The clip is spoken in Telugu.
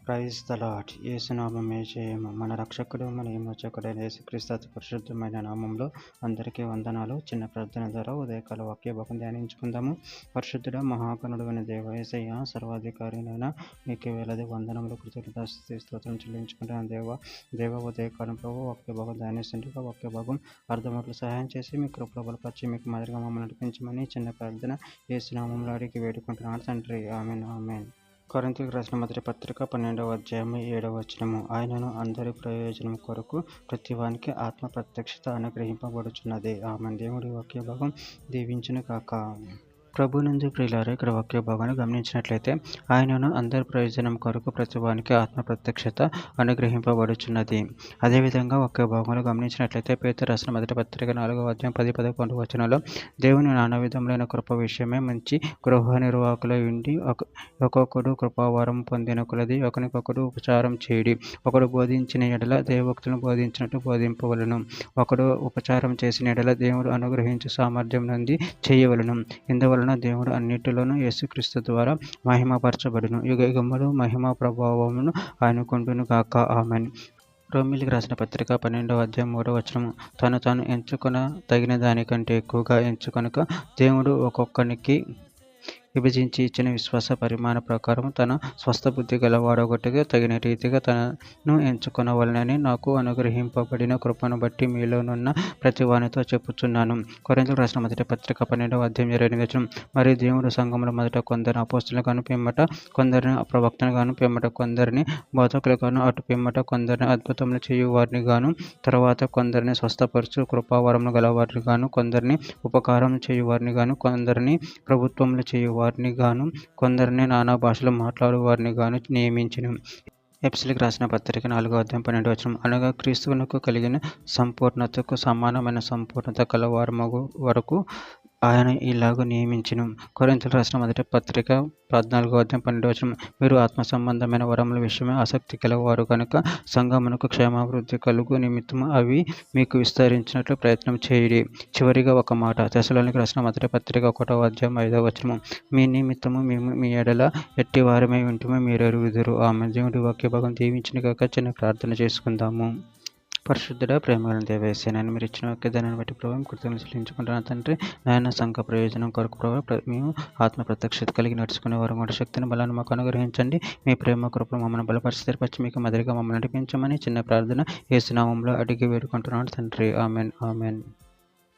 Praise the lord. యేసునామమే జయము. మన రక్షకుడు మన విమోచకుడైన యేసుక్రీస్తు అతి పరిశుద్ధమైన నామంలో అందరికీ వందనాలు. చిన్న ప్రార్థన ద్వారా ఉదయకాల వాక్య భాగం ధ్యానించుకుందాము. పరిశుద్ధుడ మహాగణుడు అయిన దేవ యేసయ్య, సర్వాధికారినైనా మీకు వేలది వందనములు, కృతజ్ఞతాస్తుతి స్తోత్రం చెల్లించుకుంటున్నాను. దేవ ఉదయకాలం ప్రభు వాక్య భాగం ధ్యానిస్తుండగా వాక్య భాగం అర్థమట్లు సహాయం చేసి మీ కృపలో బలపరిచి మీకు మాదిరిగా మమ్మల్ని నడిపించమని చిన్న ప్రార్థన యేసునామంలో అడిగి వేడుకుంటున్నాను తండ్రి. Amen amen. కొరింథీయులకు రాసిన మొదటి పత్రిక 12వ అధ్యాయము 7వ వచనము. ఆయనను అందరి ప్రయోజనం కొరకు ప్రతివానికి ఆత్మ ప్రత్యక్షత అనుగ్రహింపబడుచున్నది. ఆమెన్. దేవుడి వాక్య భాగం దీవించును కాక. ప్రభునందు ప్రియులారా, ఇక్కడ వాక్య భాగాన్ని గమనించినట్లయితే ఆయనను అందరి ప్రయోజనం కొరకు ప్రతివానికి ఆత్మ ప్రత్యక్షత అనుగ్రహింపబడుచున్నది. అదేవిధంగా వాక్య భాగంలో గమనించినట్లయితే పేతురు రాసిన మొదటి పత్రిక 4వ అధ్యాయం 10-11 వచనంలో దేవుని నానా విధములైన కృప విషయమే మంచి గృహ నిర్వాహకులై ఉండి ఒక్కొక్కడు కృపావరం పొందిన కొలది ఒకరికొకడు ఉపచారం చేయడి. ఒకడు బోధించిన ఎడల దేవభక్తులను బోధించినట్టు బోధింపవలను. ఒకడు ఉపచారం చేసిన ఎడల దేవుడు అనుగ్రహించు సామర్థ్యం నుండి చేయవలను. ఇందువలన దేవుడు అన్నిటిలోనూ యేసుక్రీస్తు ద్వారా మహిమపరచబడును. యుగయుగములు మహిమ ప్రభావమును ఆయనకుండును గాక. ఆమెన్. రోమీయులకు రాసిన పత్రిక 12వ అధ్యాయం 3వ వచనము. తాను ఎంచుకొన తగిన దానికంటే ఎక్కువగా ఎంచుకొనక దేవుడు ఒక్కొక్కనికి విభజించి ఇచ్చిన విశ్వాస పరిమాణ ప్రకారం తన స్వస్థ బుద్ధి గలవాడొకటిగా తగిన రీతిగా తనను ఎంచుకొనవలనని నాకు అనుగ్రహింపబడిన కృపను బట్టి మీలోనున్న ప్రతి వానితో చెప్పుచున్నాను. కొరింథీయులకు రాసిన మొదటి పత్రిక 12వ అధ్యాయం 28వ వచనం. మరి దేవుడు సంఘముల మొదట కొందరిని అపోస్తలుగాను, పిమ్మట కొందరిని ప్రవక్తలుగాను, పిమ్మట కొందరిని బోధకులుగాను, అటు పిమ్మట కొందరిని అద్భుతములు చేయు వారిని గాను, తర్వాత కొందరిని స్వస్థపరచు కృపావరములు గలవారిని గాను, కొందరిని ఉపకారం చేయు వారిని గాను, కొందరిని ప్రభుత్వములు చేయు వారిని గాను, కొందరిని నానా భాషలు మాట్లాడు వారిని గాను నియమించెను. ఎఫెసీయులకు రాసిన పత్రిక 4వ అధ్యాయం 12వ వచనం. అనగా క్రీస్తువునకు కలిగిన సంపూర్ణతకు సమానమైన సంపూర్ణత కలవారమగు వరకు ఆయన ఇలాగ నియమించెను. కొరింథీయులకు రాసిన మొదటి పత్రిక 14వ అధ్యాయం 12వ వచనం. మీరు ఆత్మ సంబంధమైన వరముల విషయమే ఆసక్తి కలవారు కనుక సంఘమునకు క్షేమాభివృద్ధి కలుగు నిమిత్తము అవి మీకు విస్తరించినట్లు ప్రయత్నం చేయుడి. చివరిగా ఒక మాట. తెస్సలోనికీయులకు రాసిన మొదటి పత్రిక 1వ అధ్యాయం 5వ వచనం. మీ నిమిత్తము మేము మీ ఎడల ఎట్టి వారమై ఉంటుమో మీరు ఎరుగుదురు. ఆమె. దేవుడి వాక్య భాగం దీవించును గాక. చిన్న ప్రార్థన చేసుకుందాము. పరిశుద్ధుడ ప్రేమగల దేవ యేసయ్య, నేను మీరు ఇచ్చిన వాక్యదానాన్ని బట్టి ప్రభావం కృతజ్ఞతలు చెల్లించుకుంటున్నాను తండ్రి. నాయన సంఘ ప్రయోజనం కొరకు ప్రభావ మేము ఆత్మ ప్రత్యక్షత కలిగి నడుచుకునే వారు కూడా శక్తిని బలాన్ని మాకు అనుగ్రహించండి. మీ ప్రేమ కృపను మమ్మల్ని బలపరిచి మీకు మదిరిగా మమ్మల్ని నడిపించమని చిన్న ప్రార్థన యేసు నామములో అడిగి వేడుకుంటున్నాను తండ్రి. Amen amen.